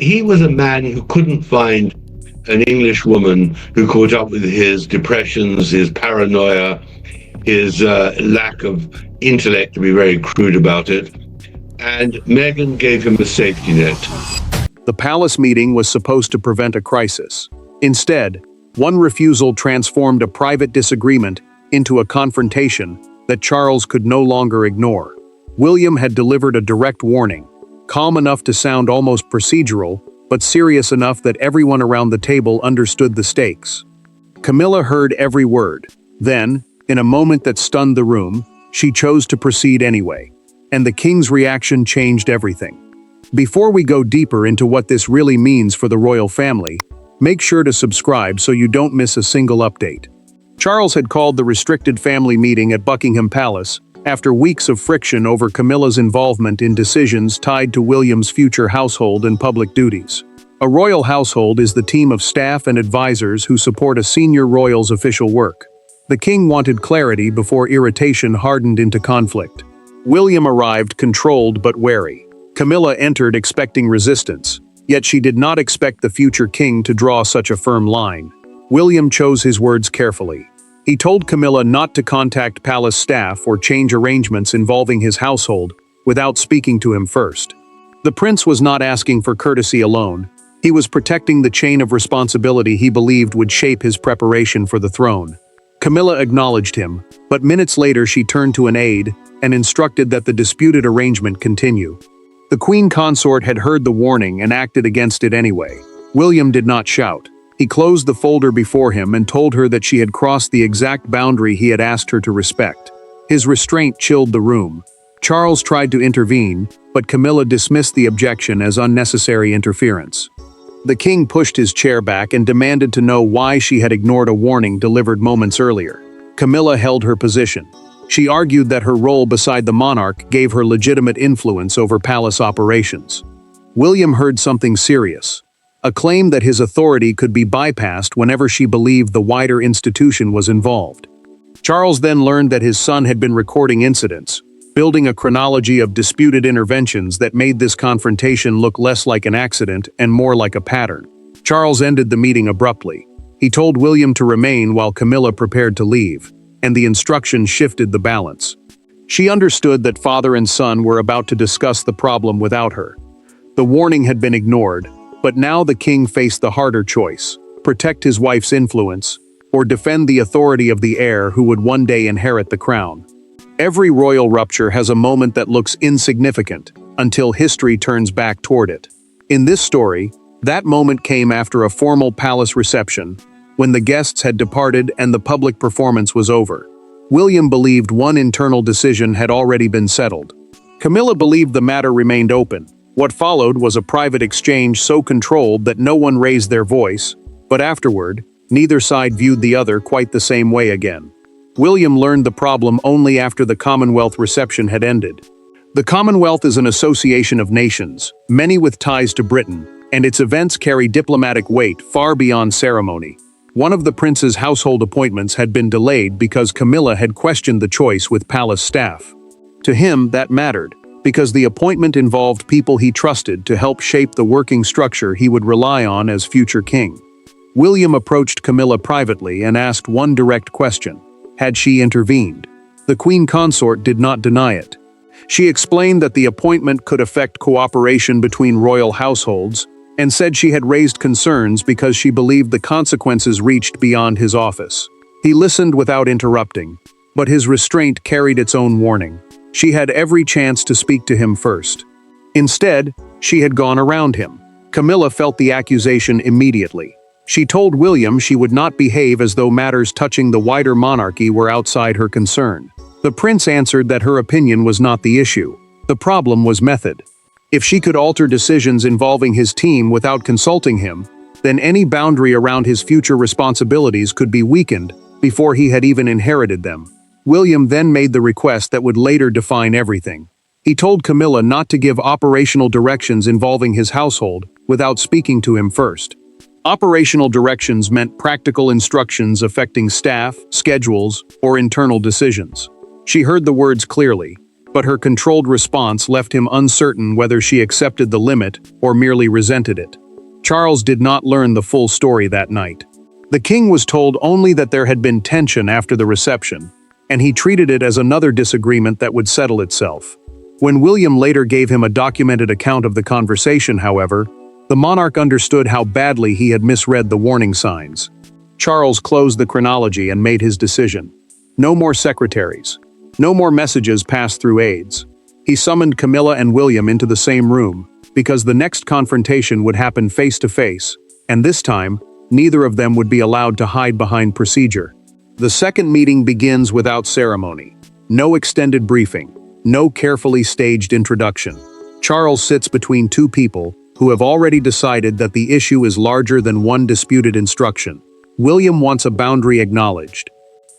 He was a man who couldn't find an English woman who caught up with his depressions, his paranoia, his lack of intellect, to be very crude about it. And Meghan gave him a safety net. The palace meeting was supposed to prevent a crisis. Instead, one refusal transformed a private disagreement into a confrontation that Charles could no longer ignore. William had delivered a direct warning, calm enough to sound almost procedural, but serious enough that everyone around the table understood the stakes. Camilla heard every word. Then, in a moment that stunned the room, she chose to proceed anyway. And the king's reaction changed everything. Before we go deeper into what this really means for the royal family, make sure to subscribe so you don't miss a single update. Charles had called the restricted family meeting at Buckingham Palace after weeks of friction over Camilla's involvement in decisions tied to William's future household and public duties. A royal household is the team of staff and advisors who support a senior royal's official work. The king wanted clarity before irritation hardened into conflict. William arrived controlled but wary. Camilla entered expecting resistance, yet she did not expect the future king to draw such a firm line. William chose his words carefully. He told Camilla not to contact palace staff or change arrangements involving his household without speaking to him first. The prince was not asking for courtesy alone. He was protecting the chain of responsibility he believed would shape his preparation for the throne. Camilla acknowledged him, but minutes later she turned to an aide and instructed that the disputed arrangement continue. The queen consort had heard the warning and acted against it anyway. William did not shout. He closed the folder before him and told her that she had crossed the exact boundary he had asked her to respect. His restraint chilled the room. Charles tried to intervene, but Camilla dismissed the objection as unnecessary interference. The king pushed his chair back and demanded to know why she had ignored a warning delivered moments earlier. Camilla held her position. She argued that her role beside the monarch gave her legitimate influence over palace operations. William heard something serious, a claim that his authority could be bypassed whenever she believed the wider institution was involved. Charles then learned that his son had been recording incidents, building a chronology of disputed interventions that made this confrontation look less like an accident and more like a pattern. Charles ended the meeting abruptly. He told William to remain while Camilla prepared to leave, and the instructions shifted the balance. She understood that father and son were about to discuss the problem without her. The warning had been ignored, but now the king faced the harder choice: protect his wife's influence, or defend the authority of the heir who would one day inherit the crown. Every royal rupture has a moment that looks insignificant until history turns back toward it. In this story, that moment came after a formal palace reception, when the guests had departed and the public performance was over. William believed one internal decision had already been settled. Camilla believed the matter remained open. What followed was a private exchange so controlled that no one raised their voice, but afterward, neither side viewed the other quite the same way again. William learned the problem only after the Commonwealth reception had ended. The Commonwealth is an association of nations, many with ties to Britain, and its events carry diplomatic weight far beyond ceremony. One of the prince's household appointments had been delayed because Camilla had questioned the choice with palace staff. To him, that mattered, because the appointment involved people he trusted to help shape the working structure he would rely on as future king. William approached Camilla privately and asked one direct question: had she intervened? The queen consort did not deny it. She explained that the appointment could affect cooperation between royal households, and said she had raised concerns because she believed the consequences reached beyond his office. He listened without interrupting, but his restraint carried its own warning. She had every chance to speak to him first. Instead, she had gone around him. Camilla felt the accusation immediately. She told William she would not behave as though matters touching the wider monarchy were outside her concern. The prince answered that her opinion was not the issue. The problem was method. If she could alter decisions involving his team without consulting him, then any boundary around his future responsibilities could be weakened before he had even inherited them. William then made the request that would later define everything. He told Camilla not to give operational directions involving his household without speaking to him first. Operational directions meant practical instructions affecting staff, schedules, or internal decisions. She heard the words clearly: but her controlled response left him uncertain whether she accepted the limit or merely resented it. Charles did not learn the full story that night. The king was told only that there had been tension after the reception, and he treated it as another disagreement that would settle itself. When William later gave him a documented account of the conversation, however, the monarch understood how badly he had misread the warning signs. Charles closed the chronology and made his decision. No more secretaries. No more messages passed through aides. He summoned Camilla and William into the same room, because the next confrontation would happen face to face, and this time, neither of them would be allowed to hide behind procedure. The second meeting begins without ceremony. No extended briefing. No carefully staged introduction. Charles sits between two people who have already decided that the issue is larger than one disputed instruction. William wants a boundary acknowledged.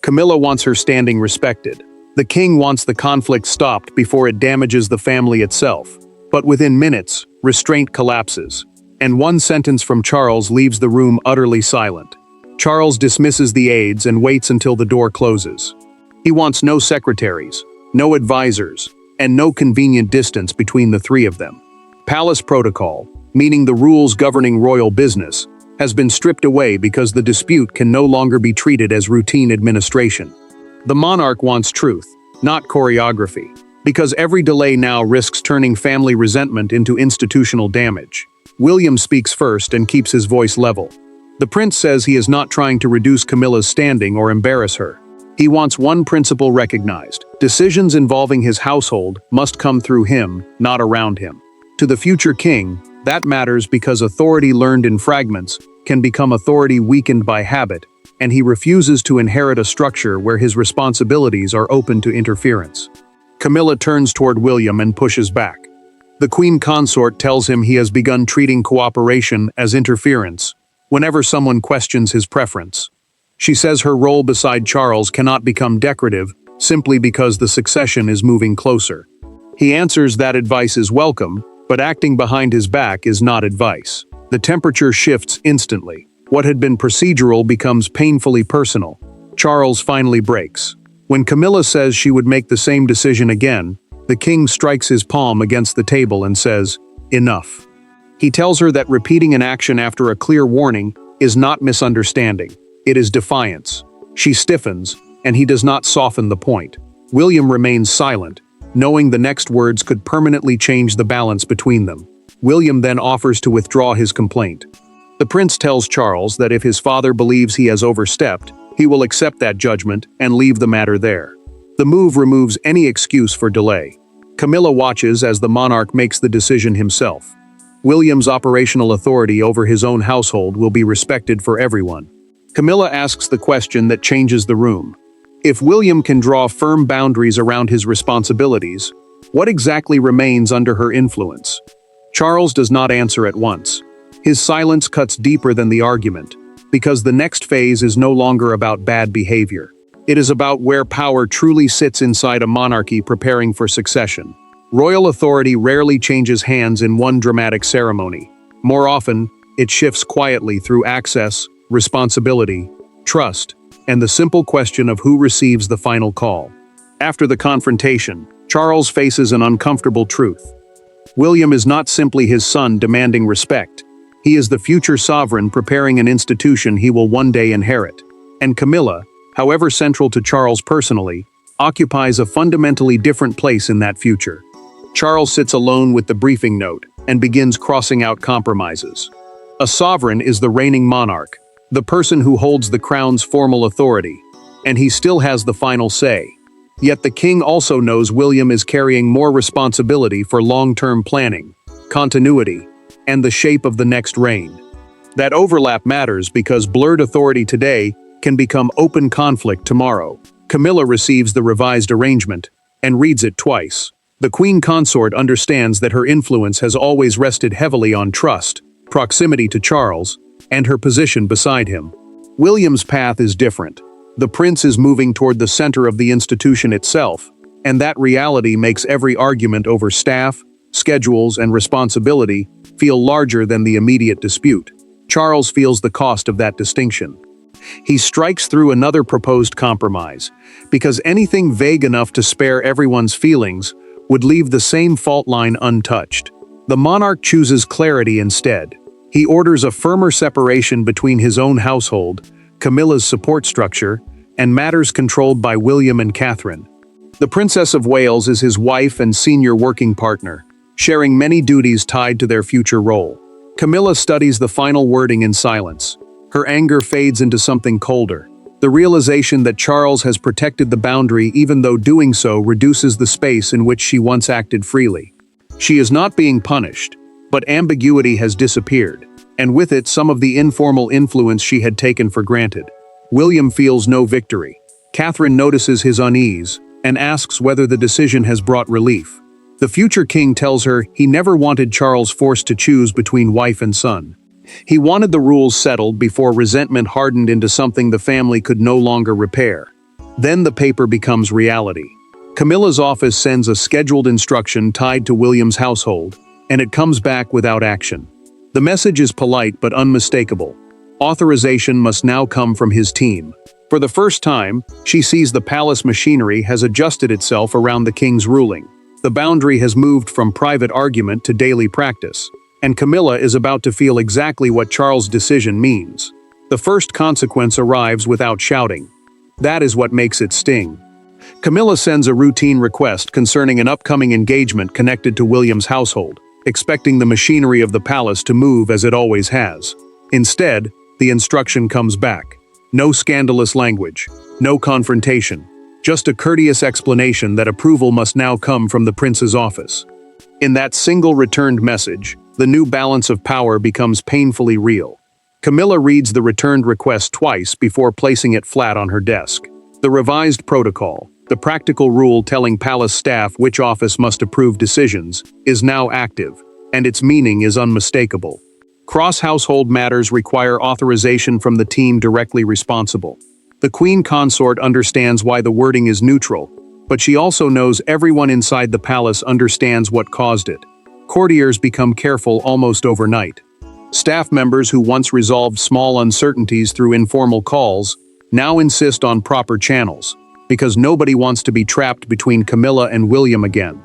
Camilla wants her standing respected. The king wants the conflict stopped before it damages the family itself. But within minutes, restraint collapses, and one sentence from Charles leaves the room utterly silent. Charles dismisses the aides and waits until the door closes. He wants no secretaries, no advisors, and no convenient distance between the three of them. Palace protocol, meaning the rules governing royal business, has been stripped away because the dispute can no longer be treated as routine administration. The monarch wants truth, not choreography, because every delay now risks turning family resentment into institutional damage. William speaks first and keeps his voice level. The prince says he is not trying to reduce Camilla's standing or embarrass her. He wants one principle recognized: decisions involving his household must come through him, not around him. To the future king, that matters because authority learned in fragments can become authority weakened by habit, and he refuses to inherit a structure where his responsibilities are open to interference. Camilla turns toward William and pushes back. The queen consort tells him he has begun treating cooperation as interference whenever someone questions his preference. She says her role beside Charles cannot become decorative simply because the succession is moving closer. He answers that advice is welcome, but acting behind his back is not advice. The temperature shifts instantly. What had been procedural becomes painfully personal. Charles finally breaks. When Camilla says she would make the same decision again, the king strikes his palm against the table and says, "Enough." He tells her that repeating an action after a clear warning is not misunderstanding. It is defiance. She stiffens, and he does not soften the point. William remains silent, knowing the next words could permanently change the balance between them. William then offers to withdraw his complaint. The prince tells Charles that if his father believes he has overstepped, he will accept that judgment and leave the matter there. The move removes any excuse for delay. Camilla watches as the monarch makes the decision himself. William's operational authority over his own household will be respected for everyone. Camilla asks the question that changes the room. If William can draw firm boundaries around his responsibilities, what exactly remains under her influence? Charles does not answer at once. His silence cuts deeper than the argument, because the next phase is no longer about bad behavior. It is about where power truly sits inside a monarchy preparing for succession. Royal authority rarely changes hands in one dramatic ceremony. More often, it shifts quietly through access, responsibility, trust, and the simple question of who receives the final call. After the confrontation, Charles faces an uncomfortable truth. William is not simply his son demanding respect. He is the future sovereign preparing an institution he will one day inherit. And Camilla, however central to Charles personally, occupies a fundamentally different place in that future. Charles sits alone with the briefing note and begins crossing out compromises. A sovereign is the reigning monarch, the person who holds the crown's formal authority, and he still has the final say. Yet the king also knows William is carrying more responsibility for long-term planning, continuity, and the shape of the next reign. That overlap matters because blurred authority today can become open conflict tomorrow. Camilla receives the revised arrangement and reads it twice. The queen consort understands that her influence has always rested heavily on trust, proximity to Charles, and her position beside him. William's path is different. The prince is moving toward the center of the institution itself, and that reality makes every argument over staff, schedules, and responsibility feel larger than the immediate dispute. Charles feels the cost of that distinction. He strikes through another proposed compromise, because anything vague enough to spare everyone's feelings would leave the same fault line untouched. The monarch chooses clarity instead. He orders a firmer separation between his own household, Camilla's support structure, and matters controlled by William and Catherine. The Princess of Wales is his wife and senior working partner, sharing many duties tied to their future role. Camilla studies the final wording in silence. Her anger fades into something colder. The realization that Charles has protected the boundary even though doing so reduces the space in which she once acted freely. She is not being punished, but ambiguity has disappeared, and with it some of the informal influence she had taken for granted. William feels no victory. Catherine notices his unease and asks whether the decision has brought relief. The future king tells her he never wanted Charles forced to choose between wife and son. He wanted the rules settled before resentment hardened into something the family could no longer repair. Then the paper becomes reality. Camilla's office sends a scheduled instruction tied to William's household, and it comes back without action. The message is polite but unmistakable. Authorization must now come from his team. For the first time, she sees the palace machinery has adjusted itself around the king's ruling. The boundary has moved from private argument to daily practice, and Camilla is about to feel exactly what Charles' decision means. The first consequence arrives without shouting. That is what makes it sting. Camilla sends a routine request concerning an upcoming engagement connected to William's household, expecting the machinery of the palace to move as it always has. Instead, the instruction comes back. No scandalous language, no confrontation, just a courteous explanation that approval must now come from the prince's office. In that single returned message, the new balance of power becomes painfully real. Camilla reads the returned request twice before placing it flat on her desk. The revised protocol, the practical rule telling palace staff which office must approve decisions, is now active, and its meaning is unmistakable. Cross-household matters require authorization from the team directly responsible. The Queen Consort understands why the wording is neutral, but she also knows everyone inside the palace understands what caused it. Courtiers become careful almost overnight. Staff members who once resolved small uncertainties through informal calls now insist on proper channels, because nobody wants to be trapped between Camilla and William again.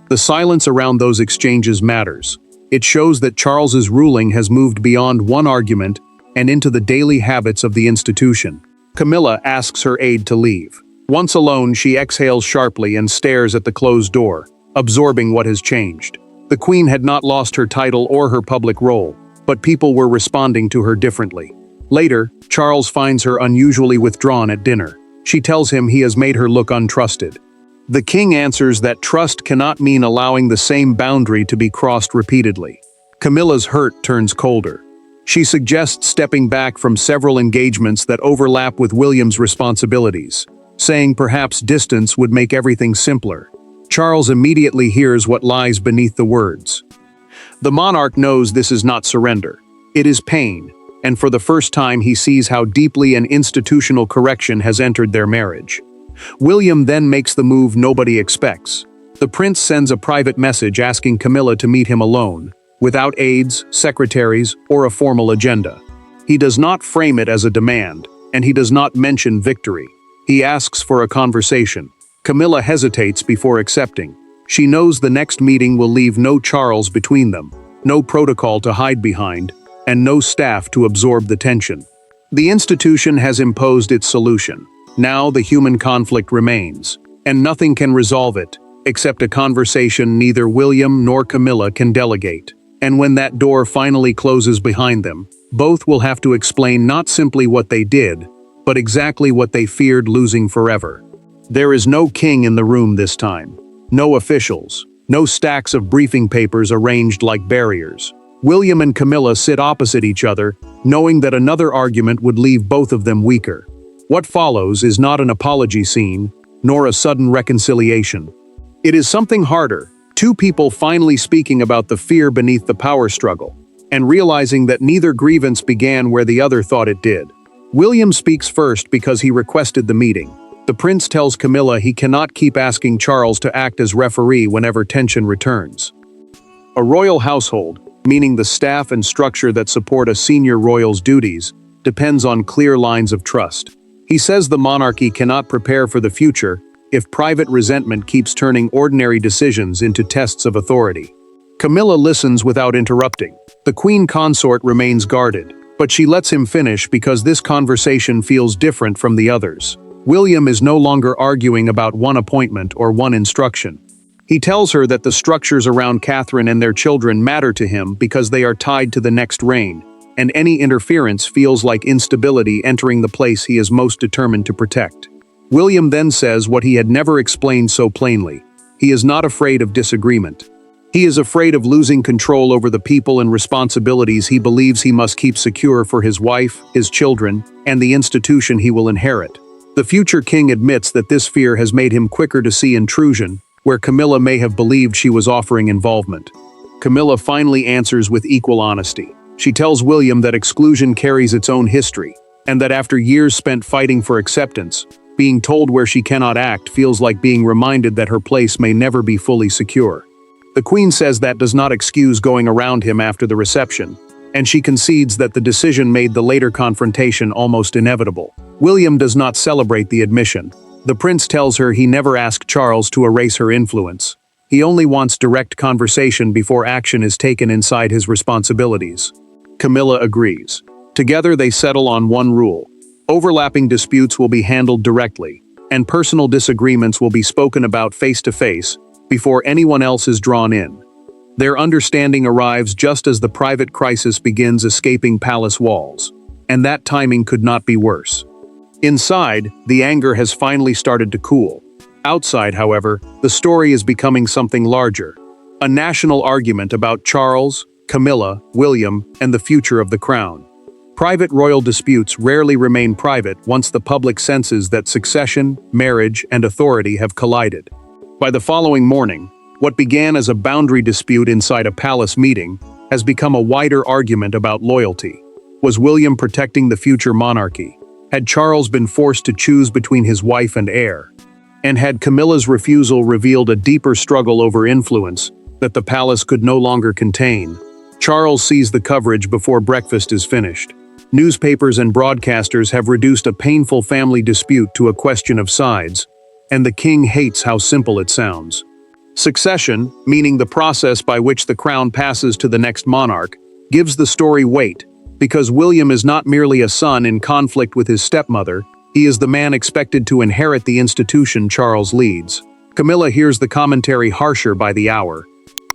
The silence around those exchanges matters. It shows that Charles's ruling has moved beyond one argument and into the daily habits of the institution. Camilla asks her aide to leave. Once alone, she exhales sharply and stares at the closed door, absorbing what has changed. The Queen had not lost her title or her public role, but people were responding to her differently. Later, Charles finds her unusually withdrawn at dinner. She tells him he has made her look untrusted. The king answers that trust cannot mean allowing the same boundary to be crossed repeatedly. Camilla's hurt turns colder. She suggests stepping back from several engagements that overlap with William's responsibilities, saying perhaps distance would make everything simpler. Charles immediately hears what lies beneath the words. The monarch knows this is not surrender. It is pain, and for the first time he sees how deeply an institutional correction has entered their marriage. William then makes the move nobody expects. The prince sends a private message asking Camilla to meet him alone, without aides, secretaries, or a formal agenda. He does not frame it as a demand, and he does not mention victory. He asks for a conversation. Camilla hesitates before accepting. She knows the next meeting will leave no Charles between them, no protocol to hide behind, and no staff to absorb the tension. The institution has imposed its solution. Now the human conflict remains, and nothing can resolve it, except a conversation neither William nor Camilla can delegate. And when that door finally closes behind them, both will have to explain not simply what they did, but exactly what they feared losing forever. There is no king in the room this time. No officials. No stacks of briefing papers arranged like barriers. William and Camilla sit opposite each other, knowing that another argument would leave both of them weaker. What follows is not an apology scene, nor a sudden reconciliation. It is something harder, two people finally speaking about the fear beneath the power struggle, and realizing that neither grievance began where the other thought it did. William speaks first because he requested the meeting. The prince tells Camilla he cannot keep asking Charles to act as referee whenever tension returns. A royal household, meaning the staff and structure that support a senior royal's duties, depends on clear lines of trust. He says the monarchy cannot prepare for the future if private resentment keeps turning ordinary decisions into tests of authority. Camilla listens without interrupting. The queen consort remains guarded, but she lets him finish because this conversation feels different from the others. William is no longer arguing about one appointment or one instruction. He tells her that the structures around Catherine and their children matter to him because they are tied to the next reign, and any interference feels like instability entering the place he is most determined to protect. William then says what he had never explained so plainly. He is not afraid of disagreement. He is afraid of losing control over the people and responsibilities he believes he must keep secure for his wife, his children, and the institution he will inherit. The future king admits that this fear has made him quicker to see intrusion, where Camilla may have believed she was offering involvement. Camilla finally answers with equal honesty. She tells William that exclusion carries its own history, and that after years spent fighting for acceptance, being told where she cannot act feels like being reminded that her place may never be fully secure. The queen says that does not excuse going around him after the reception, and she concedes that the decision made the later confrontation almost inevitable. William does not celebrate the admission. The prince tells her he never asked Charles to erase her influence. He only wants direct conversation before action is taken inside his responsibilities. Camilla agrees. Together they settle on one rule. Overlapping disputes will be handled directly, and personal disagreements will be spoken about face-to-face before anyone else is drawn in. Their understanding arrives just as the private crisis begins escaping palace walls, and that timing could not be worse. Inside, the anger has finally started to cool. Outside, however, the story is becoming something larger. A national argument about Charles, Camilla, William, and the future of the crown. Private royal disputes rarely remain private once the public senses that succession, marriage, and authority have collided. By the following morning, what began as a boundary dispute inside a palace meeting has become a wider argument about loyalty. Was William protecting the future monarchy? Had Charles been forced to choose between his wife and heir? And had Camilla's refusal revealed a deeper struggle over influence that the palace could no longer contain? Charles sees the coverage before breakfast is finished. Newspapers and broadcasters have reduced a painful family dispute to a question of sides, and the king hates how simple it sounds. Succession, meaning the process by which the crown passes to the next monarch, gives the story weight, because William is not merely a son in conflict with his stepmother, he is the man expected to inherit the institution Charles leads. Camilla hears the commentary harsher by the hour.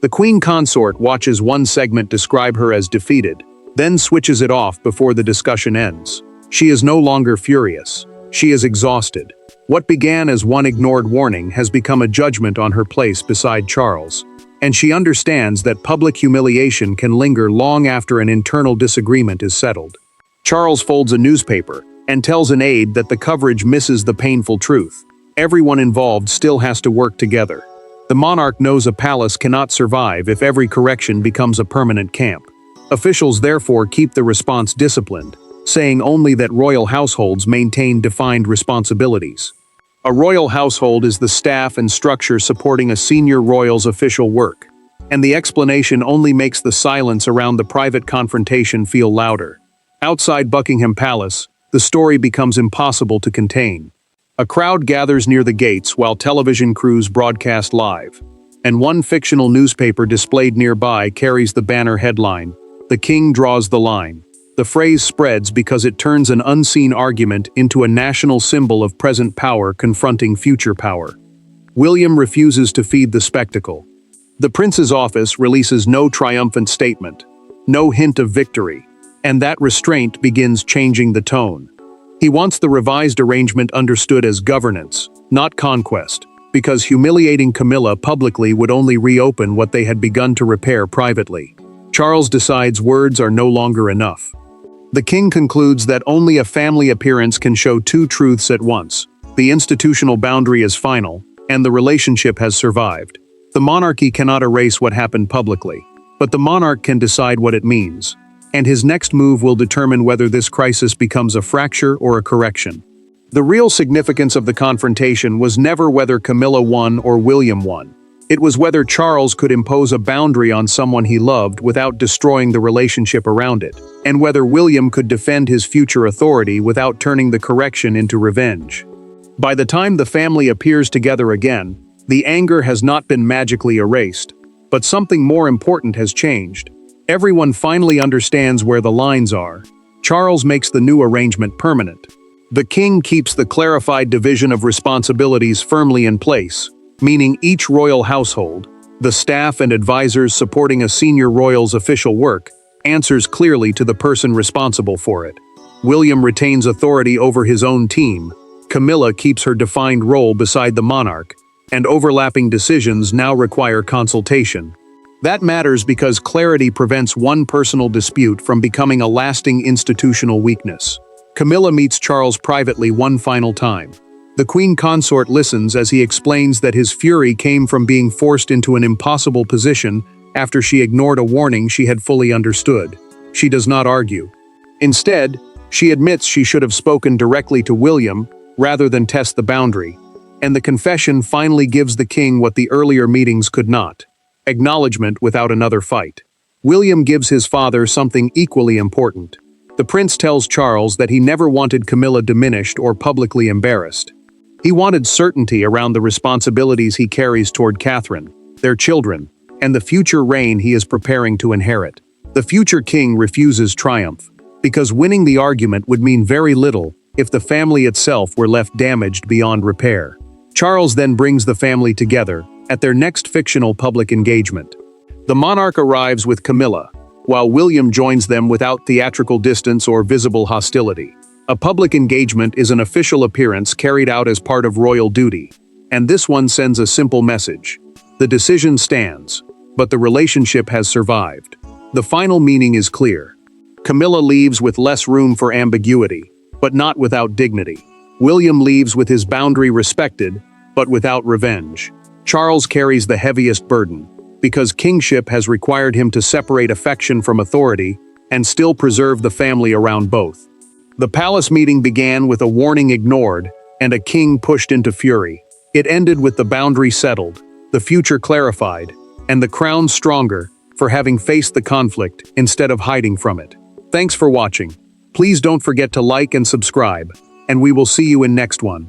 The queen consort watches one segment describe her as defeated, then switches it off before the discussion ends. She is no longer furious. She is exhausted. What began as one ignored warning has become a judgment on her place beside Charles, and she understands that public humiliation can linger long after an internal disagreement is settled. Charles folds a newspaper and tells an aide that the coverage misses the painful truth. Everyone involved still has to work together. The monarch knows a palace cannot survive if every correction becomes a permanent camp. Officials therefore keep the response disciplined, saying only that royal households maintain defined responsibilities. A royal household is the staff and structure supporting a senior royal's official work, and the explanation only makes the silence around the private confrontation feel louder. Outside Buckingham Palace, the story becomes impossible to contain. A crowd gathers near the gates while television crews broadcast live, and one fictional newspaper displayed nearby carries the banner headline, "The King draws the line." The phrase spreads because it turns an unseen argument into a national symbol of present power confronting future power. William refuses to feed the spectacle. The prince's office releases no triumphant statement, no hint of victory, and that restraint begins changing the tone. He wants the revised arrangement understood as governance, not conquest, because humiliating Camilla publicly would only reopen what they had begun to repair privately. Charles decides words are no longer enough. The king concludes that only a family appearance can show two truths at once. The institutional boundary is final, and the relationship has survived. The monarchy cannot erase what happened publicly, but the monarch can decide what it means, and his next move will determine whether this crisis becomes a fracture or a correction. The real significance of the confrontation was never whether Camilla won or William won. It was whether Charles could impose a boundary on someone he loved without destroying the relationship around it, and whether William could defend his future authority without turning the correction into revenge. By the time the family appears together again, the anger has not been magically erased, but something more important has changed. Everyone finally understands where the lines are. Charles makes the new arrangement permanent. The king keeps the clarified division of responsibilities firmly in place, meaning each royal household, the staff and advisors supporting a senior royal's official work, answers clearly to the person responsible for it. William retains authority over his own team. Camilla keeps her defined role beside the monarch, and overlapping decisions now require consultation. That matters because clarity prevents one personal dispute from becoming a lasting institutional weakness. Camilla meets Charles privately one final time. The Queen Consort listens as he explains that his fury came from being forced into an impossible position after she ignored a warning she had fully understood. She does not argue. Instead, she admits she should have spoken directly to William rather than test the boundary, and the confession finally gives the king what the earlier meetings could not: acknowledgement without another fight. William gives his father something equally important. The prince tells Charles that he never wanted Camilla diminished or publicly embarrassed. He wanted certainty around the responsibilities he carries toward Catherine, their children, and the future reign he is preparing to inherit. The future king refuses triumph, because winning the argument would mean very little if the family itself were left damaged beyond repair. Charles then brings the family together at their next fictional public engagement. The monarch arrives with Camilla, while William joins them without theatrical distance or visible hostility. A public engagement is an official appearance carried out as part of royal duty, and this one sends a simple message. The decision stands, but the relationship has survived. The final meaning is clear. Camilla leaves with less room for ambiguity, but not without dignity. William leaves with his boundary respected, but without revenge. Charles carries the heaviest burden, because kingship has required him to separate affection from authority and still preserve the family around both. The palace meeting began with a warning ignored and a king pushed into fury. It ended with the boundary settled, the future clarified, and the crown stronger for having faced the conflict instead of hiding from it. Thanks for watching. Please don't forget to like and subscribe, and we will see you in next one.